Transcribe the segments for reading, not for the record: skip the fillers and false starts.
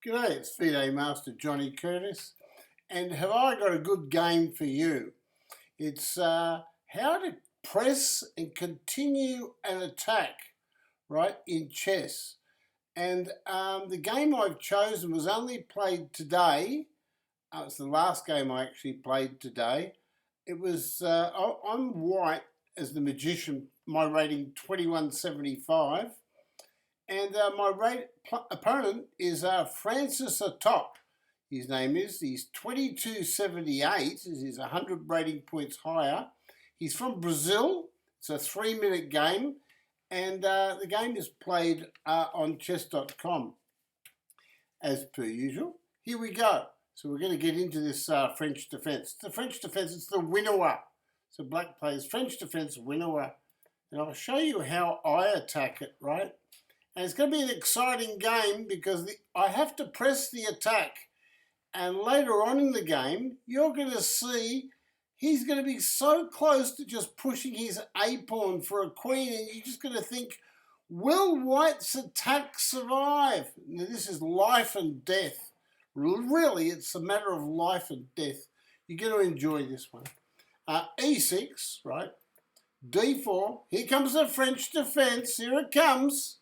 G'day, it's FIDE Master Johnny Curtis, and have I got a good game for you? It's how to press and continue an attack, right, in chess. And the game I've chosen was only played today. It's the last game I actually played today. It was, I'm white as the magician, my rating 2175. And my opponent is Francesatop. His name is. He's 2278. He's 100 rating points higher. He's from Brazil. It's a 3-minute game. And the game is played on chess.com as per usual. Here we go. So we're going to get into this French defense. The French defense, it's the Winnawer. So black plays French defense Winnawer. And I'll show you how I attack it, right? And it's going to be an exciting game because I have to press the attack. And later on in the game, you're going to see he's going to be so close to just pushing his A-pawn for a queen. And you're just going to think, will White's attack survive? Now, this is life and death. Really, it's a matter of life and death. You're going to enjoy this one. E6, right? D4. Here comes the French defense. Here it comes.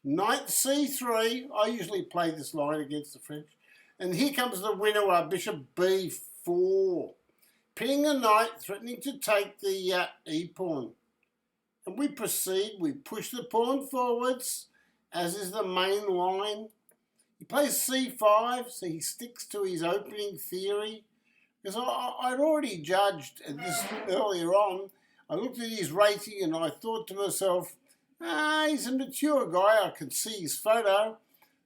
Knight c3. I usually play this line against the French. And here comes the Winnawer, bishop b4. Pinning the knight, threatening to take the e-pawn. And we proceed. We push the pawn forwards, as is the main line. He plays c5, so he sticks to his opening theory. Because I'd already judged this earlier on. I looked at his rating and I thought to myself, he's a mature guy. I can see his photo.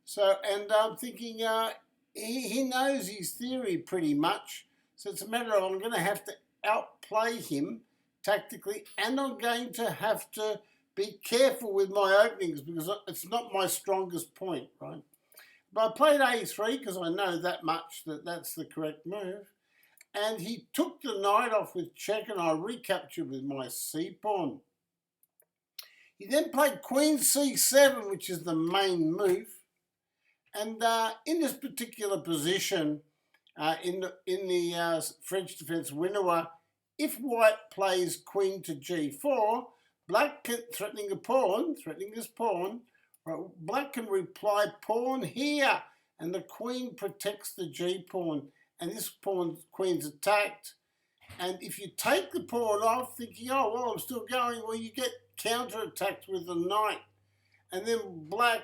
So, and I'm thinking he knows his theory pretty much. So it's a matter of I'm going to have to outplay him tactically, and I'm going to have to be careful with my openings because it's not my strongest point, right? But I played a3 because I know that much that that's the correct move. And he took the knight off with check, and I recaptured with my c-pawn. He then played queen c7, which is the main move. And in this particular position, in the French defense Winnawer, if white plays queen to g4, black threatening this pawn, black can reply pawn here, and the queen protects the g-pawn, and this queen's attacked. And if you take the pawn off, thinking, oh, well, I'm still going, well, you get counter-attacked with the knight. And then black,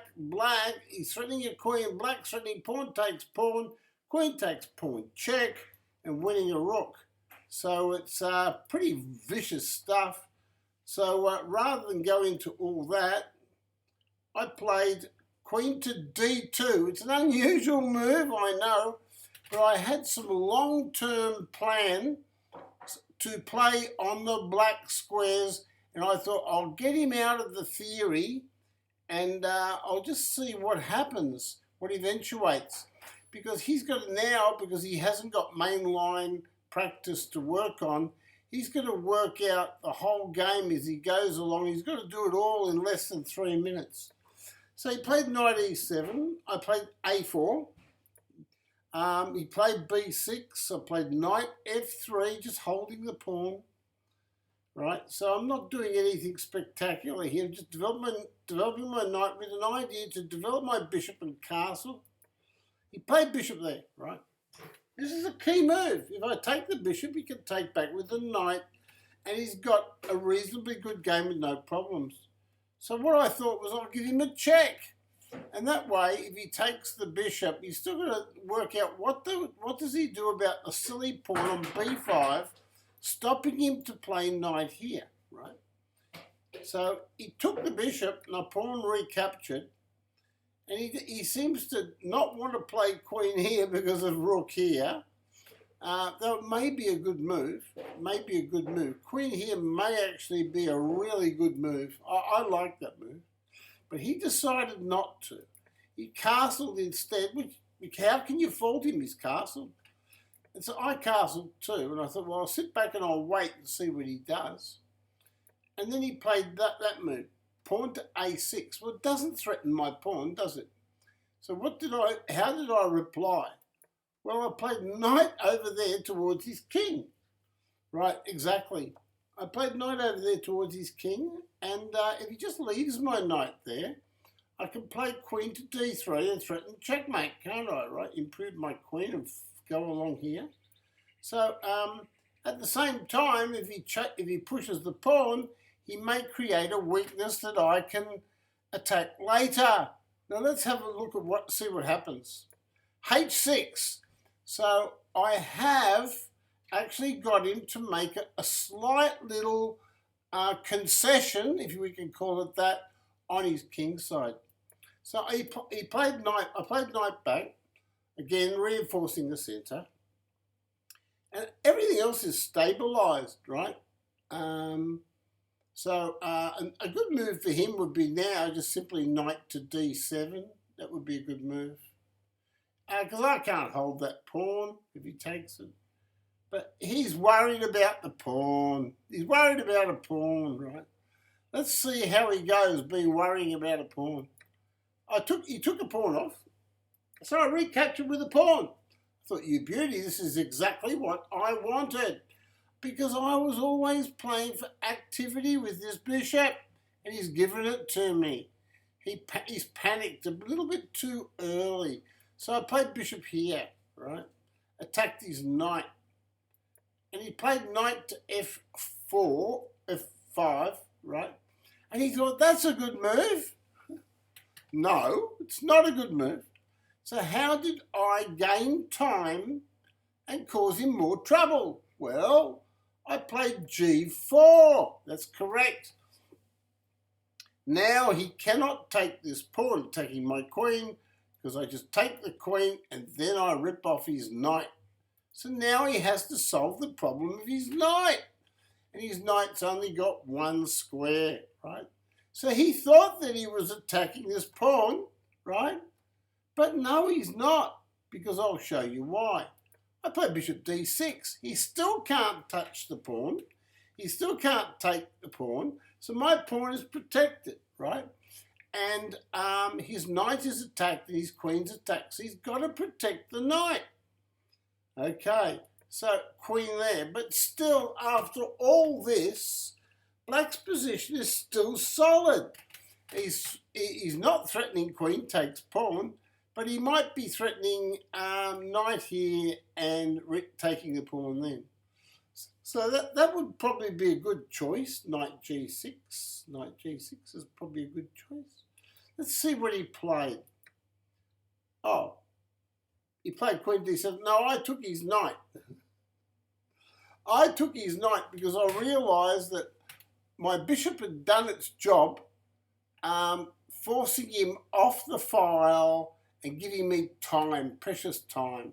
he's threatening your queen, black threatening pawn takes pawn, queen takes pawn, check, and winning a rook. So it's pretty vicious stuff. So rather than go into all that, I played queen to d2. It's an unusual move, I know, but I had some long-term plan to play on the black squares, and I thought I'll get him out of the theory and I'll just see what happens, what eventuates. Because he's got now, because he hasn't got mainline practice to work on, he's going to work out the whole game as he goes along. He's got to do it all in less than 3 minutes. So he played knight e7, I played a4. He played b6, I played knight f3, just holding the pawn. Right, so I'm not doing anything spectacular here, just developing my knight with an idea to develop my bishop and castle. He played bishop there, right? This is a key move. If I take the bishop, he can take back with the knight, and he's got a reasonably good game with no problems. So what I thought was I'll give him a check. And that way, if he takes the bishop, he's still going to work out what does he do about the silly pawn on b5, stopping him to play knight here, right? So he took the bishop and the pawn recaptured, and he seems to not want to play queen here because of rook here. That may be a good move, Queen here may actually be a really good move. I like that move. But he decided not to. He castled instead, which how can you fault him, he's castled? And so I castled too, and I thought, well, I'll sit back and I'll wait and see what he does. And then he played that move, pawn to a6. Well, it doesn't threaten my pawn, does it? So how did I reply? Well, I played knight over there towards his king. Right, exactly. I played knight over there towards his king, and if he just leaves my knight there, I can play queen to d3 and threaten checkmate, can't I, right? Improve my queen and go along here. So at the same time, if he pushes the pawn, he may create a weakness that I can attack later. Now let's have a look at see what happens. h6. So I have actually got him to make a slight little concession, if we can call it that, on his king side. So he played knight. I played knight back, again reinforcing the centre, and everything else is stabilised, right? So a good move for him would be now just simply knight to d7. That would be a good move, because I can't hold that pawn if he takes it. But he's worried about the pawn. He's worried about a pawn, right? Let's see how he goes being worrying about a pawn. He took a pawn off, so I recaptured with a pawn. I thought, you beauty, this is exactly what I wanted, because I was always playing for activity with this bishop, and he's given it to me. He's panicked a little bit too early. So I played bishop here, right? Attacked his knight. And he played knight to f4, f5, right? And he thought, that's a good move. No, it's not a good move. So how did I gain time and cause him more trouble? Well, I played g4. That's correct. Now he cannot take this pawn, taking my queen, because I just take the queen and then I rip off his knight. So now he has to solve the problem of his knight. And his knight's only got one square, right? So he thought that he was attacking this pawn, right? But no, he's not, because I'll show you why. I play bishop d6. He still can't touch the pawn. He still can't take the pawn. So my pawn is protected, right? And his knight is attacked and his queen's attacked. So he's got to protect the knight. Okay, so queen there. But still, after all this, black's position is still solid. He's not threatening queen takes pawn, but he might be threatening knight here and taking the pawn then. So that would probably be a good choice, knight g6. Knight g6 is probably a good choice. Let's see what he played. Oh, he played queen d7. No, I took his knight. I took his knight because I realised that my bishop had done its job, forcing him off the file and giving me time, precious time.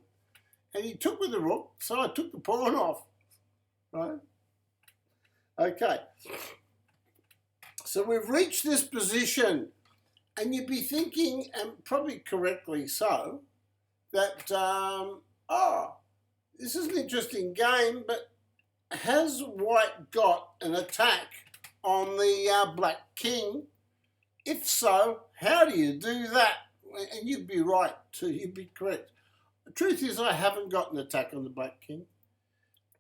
And he took with the rook, so I took the pawn off, right? Okay. So we've reached this position, and you'd be thinking, and probably correctly so, that, this is an interesting game, but has white got an attack on the black king? If so, how do you do that? And you'd be right too, you'd be correct. The truth is I haven't got an attack on the black king.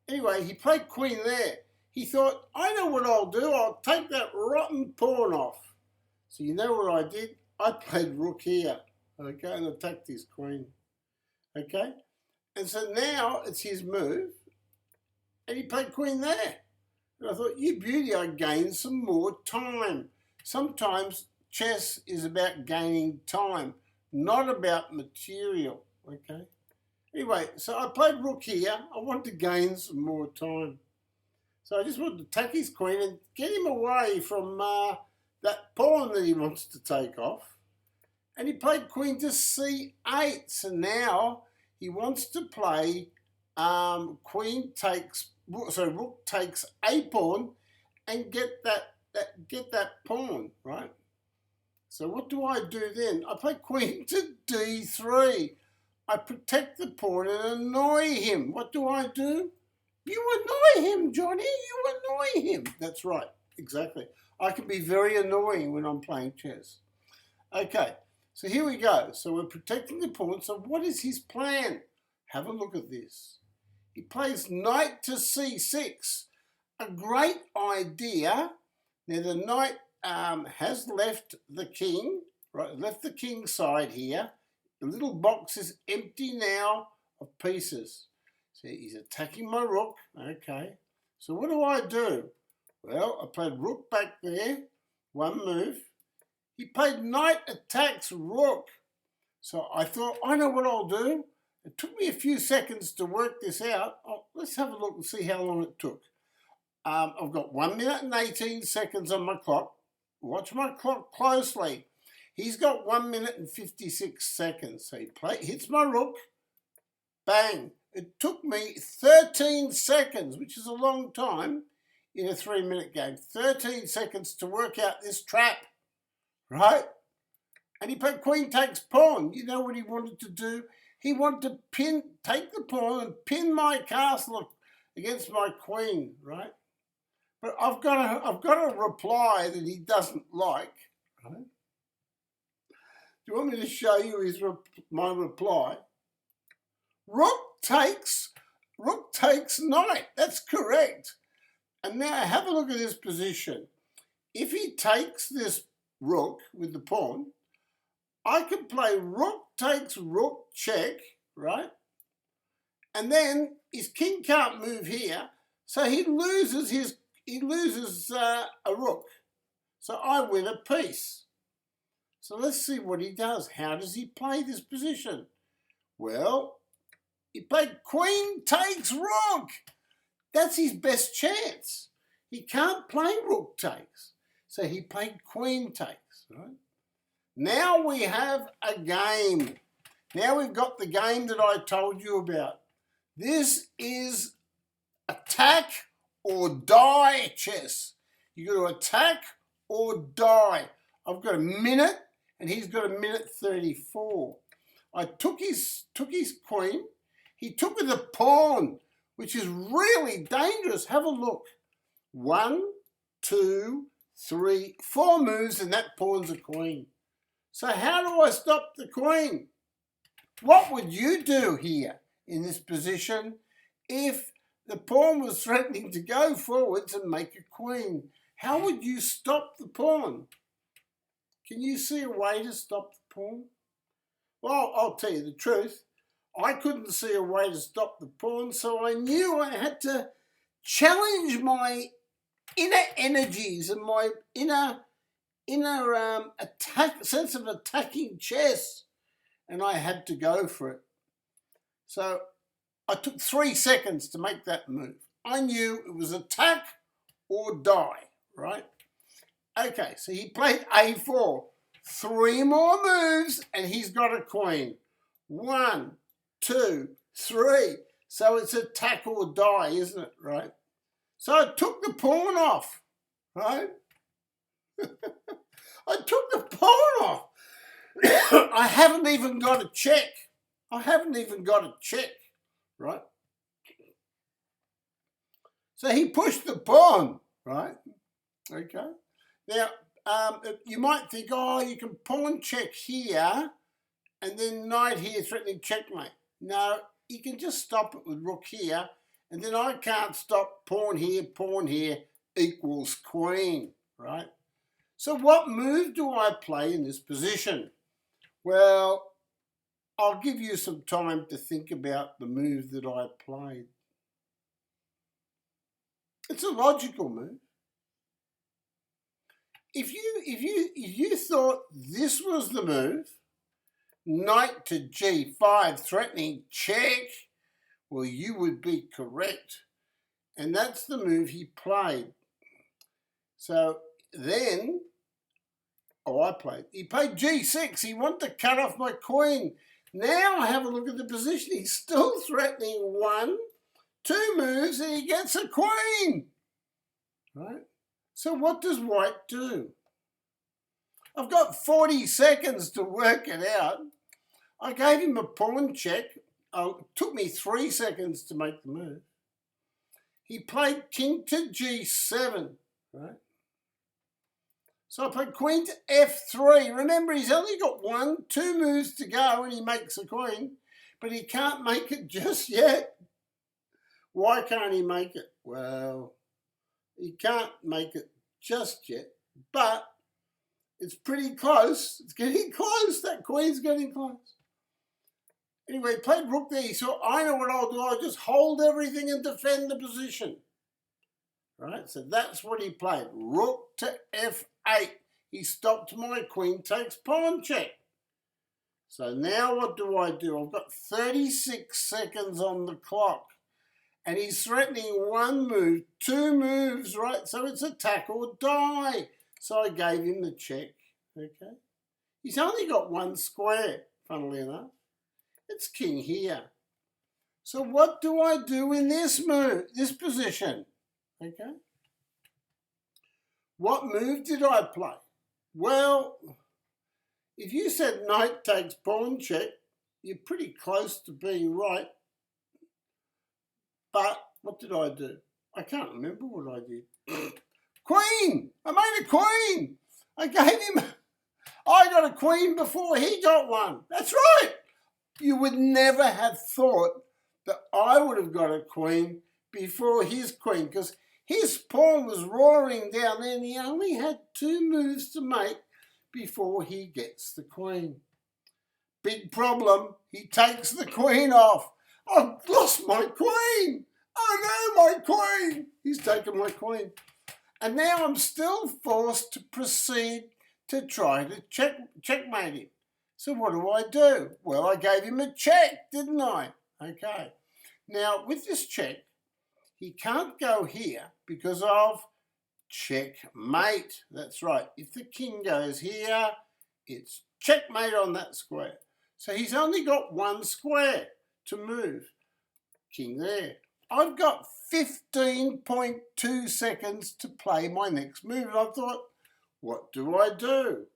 Anyway, he played queen there. He thought, I know what I'll do, I'll take that rotten pawn off. So you know what I did? I played rook here, okay, and attacked his queen, okay? And so now it's his move, and he played queen there. And I thought, you beauty, I gained some more time. Sometimes chess is about gaining time, not about material, okay? Anyway, so I played rook here. I wanted to gain some more time. So I just wanted to attack his queen and get him away from that pawn that he wants to take off. And he played queen to c8. So now he wants to play rook takes a pawn and get that pawn, right? So what do I do then? I play queen to d3. I protect the pawn and annoy him. What do I do? You annoy him, Johnny. You annoy him. That's right. Exactly. I can be very annoying when I'm playing chess. Okay. So here we go. So we're protecting the pawn. So what is his plan? Have a look at this. He plays knight to c6. A great idea. Now the knight has left the king, right? Left the king side here. The little box is empty now of pieces. So he's attacking my rook. Okay. So what do? Well, I played rook back there. One move. He played knight attacks rook. So I thought, I know what I'll do. It took me a few seconds to work this out. Oh, let's have a look and see how long it took. I've got 1 minute and 18 seconds on my clock. Watch my clock closely. He's got 1 minute and 56 seconds. So he hits my rook. Bang. It took me 13 seconds, which is a long time in a 3-minute game. 13 seconds to work out this trap, right? And he played queen takes pawn. You know what he wanted to do? He wanted to take the pawn and pin my castle against my queen, right? But I've got a reply that he doesn't like, right? Do you want me to show you my reply? Rook takes knight. That's correct. And now have a look at this position. If he takes this rook with the pawn, I can play rook takes rook check, right? And then his king can't move here, so he loses a rook. So I win a piece. So let's see what he does. How does he play this position? Well, he played queen takes rook. That's his best chance. He can't play rook takes. So he played queen takes, right? Now we have a game. Now we've got the game that I told you about. This is attack or die chess. You've got to attack or die. I've got a minute and he's got a minute 34. I took his queen. He took with a pawn, which is really dangerous. Have a look. 1, 2, 3, 4 moves and that pawn's a queen. So how do I stop the queen? What would you do here in this position if the pawn was threatening to go forwards and make a queen? How would you stop the pawn? Can you see a way to stop the pawn? Well, I'll tell you the truth. I couldn't see a way to stop the pawn, so I knew I had to challenge my inner energies and my inner sense of attacking chess, and I had to go for it. So I took 3 seconds to make that move. I knew it was attack or die, right? Okay, so he played a4. 3 more moves and he's got a queen. 1, 2, 3. So it's attack or die, isn't it, right? So I took the pawn off, right? I took the pawn off. I haven't even got a check. Right? So he pushed the pawn, right? Okay. Now, you might think, oh, you can pawn check here and then knight here threatening checkmate. No, you can just stop it with rook here, and then I can't stop pawn here equals queen, right? So what move do I play in this position? Well, I'll give you some time to think about the move that I played. It's a logical move. If you thought this was the move, knight to g5 threatening check, well, you would be correct. And that's the move he played. So then, he played g6. He wanted to cut off my queen. Now have a look at the position. He's still threatening 1, 2 moves and he gets a queen. Right? So what does white do? I've got 40 seconds to work it out. I gave him a pawn check. It took me 3 seconds to make the move. He played king to g7, right? So I played queen to f3. Remember, he's only got 2 moves to go and he makes a queen, but he can't make it just yet. Why can't he make it? Well, he can't make it just yet, but it's pretty close. It's getting close. That queen's getting close. Anyway, he played rook there. So I know what I'll do. I'll just hold everything and defend the position. Right? So that's what he played. Rook to f8. He stopped my queen takes pawn check. So now what do? I've got 36 seconds on the clock. And he's threatening 1 move, 2 moves, right? So it's attack or die. So I gave him the check, okay? He's only got 1 square, funnily enough. It's king here. So what do I do in this move, this position, okay? What move did I play? Well, if you said knight takes pawn check, you're pretty close to being right. But what did I do? I can't remember what I did. Queen! I made a queen! I got a queen before he got one. That's right! You would never have thought that I would have got a queen before his queen, because his pawn was roaring down there and he only had 2 moves to make before he gets the queen. Big problem, he takes the queen off. I've lost my queen. Oh no, my queen. He's taken my queen. And now I'm still forced to proceed to try to checkmate him. So what do? Well, I gave him a check, didn't I? Okay. Now, with this check, he can't go here because of checkmate. That's right. If the king goes here, it's checkmate on that square. So he's only got 1 square to move. King there. I've got 15.2 seconds to play my next move. And I thought, what do?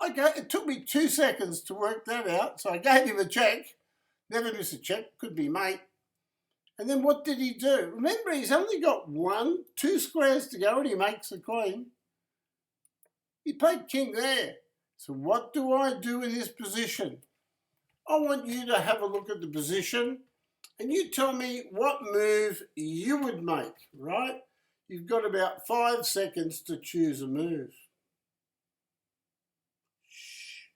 It took me 2 seconds to work that out. So I gave him a check. Never miss a check. Could be mate. And then what did he do? Remember, he's only got 2 squares to go and he makes a queen. He played king there. So what do I do in this position? I want you to have a look at the position and you tell me what move you would make, right? You've got about 5 seconds to choose a move. Shh.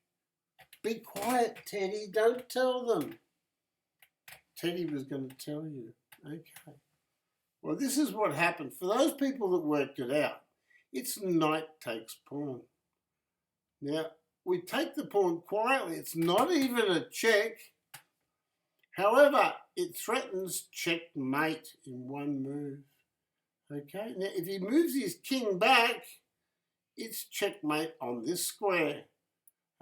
Be quiet, Teddy. Don't tell them. Teddy was going to tell you. Okay. Well, this is what happened. For those people that worked it out, it's knight takes pawn. Now, we take the pawn quietly. It's not even a check. However, it threatens checkmate in 1 move. Okay. Now, if he moves his king back, it's checkmate on this square.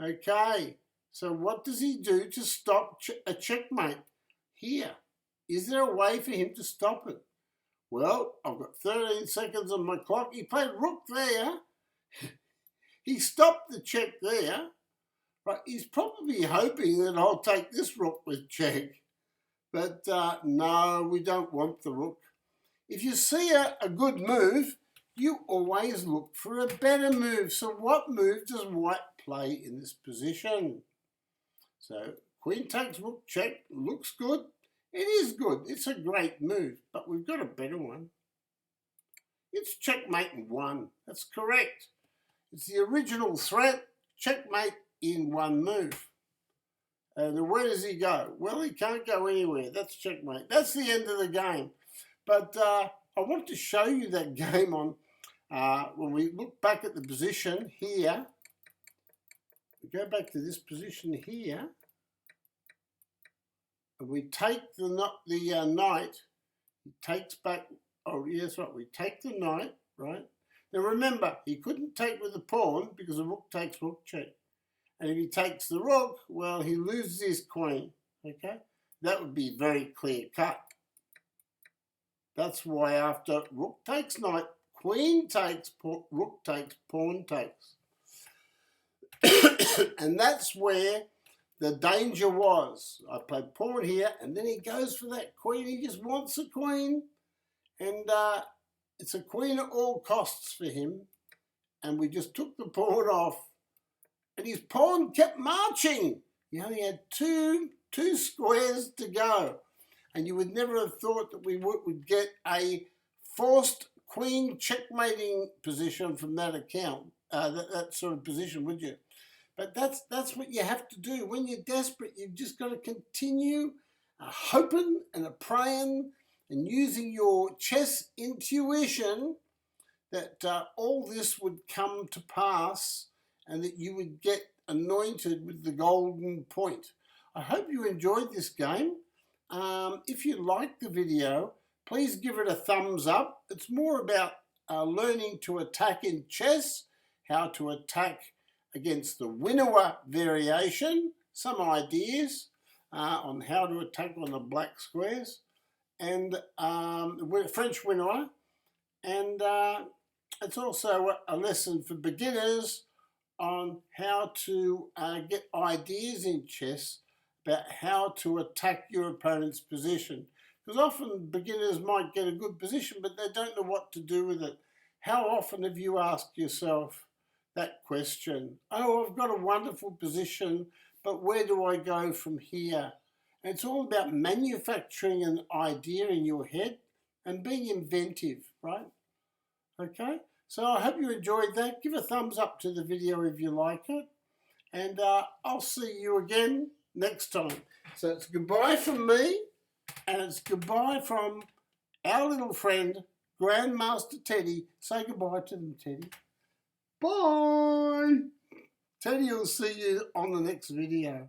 Okay. So what does he do to stop a checkmate? Here. Is there a way for him to stop it? Well, I've got 13 seconds on my clock. He played rook there. He stopped the check there. Right, he's probably hoping that I'll take this rook with check. But no, we don't want the rook. If you see a good move, you always look for a better move. So what move does white play in this position? So queen takes rook check. Looks good. It is good. It's a great move, but we've got a better one. It's checkmate in 1. That's correct. It's the original threat, checkmate in 1 move. And where does he go? Well, he can't go anywhere. That's checkmate. That's the end of the game. But I want to show you that game on when we look back at the position here. We go back to this position here. And we take the knight. He takes back. Oh, yes, right. We take the knight, right? Now remember, he couldn't take with the pawn because the rook takes rook check. And if he takes the rook, well, he loses his queen, okay? That would be very clear cut. That's why after rook takes knight, queen takes, rook takes, pawn takes. And that's where the danger was. I played pawn here, and then he goes for that queen. He just wants a queen. And it's a queen at all costs for him. and we just took the pawn off, and his pawn kept marching. He only had two squares to go, and you would never have thought that we would get a forced queen checkmating position from that account, that sort of position, would you? But that's what you have to do. When you're desperate, you've just got to continue hoping and praying and using your chess intuition that all this would come to pass and that you would get anointed with the golden point. I hope you enjoyed this game. If you liked the video, please give it a thumbs up. It's more about learning to attack in chess, how to attack against the Winnawer variation, some ideas on how to attack on the black squares, and French Winnawer, and it's also a lesson for beginners on how to get ideas in chess about how to attack your opponent's position. Because often beginners might get a good position, but they don't know what to do with it. How often have you asked yourself that question? Oh, I've got a wonderful position, but where do I go from here? And it's all about manufacturing an idea in your head and being inventive, right? Okay, so I hope you enjoyed that. Give a thumbs up to the video if you like it. And I'll see you again next time. So it's goodbye from me, and it's goodbye from our little friend, Grandmaster Teddy. Say goodbye to them, Teddy. Bye. Teddy will see you on the next video.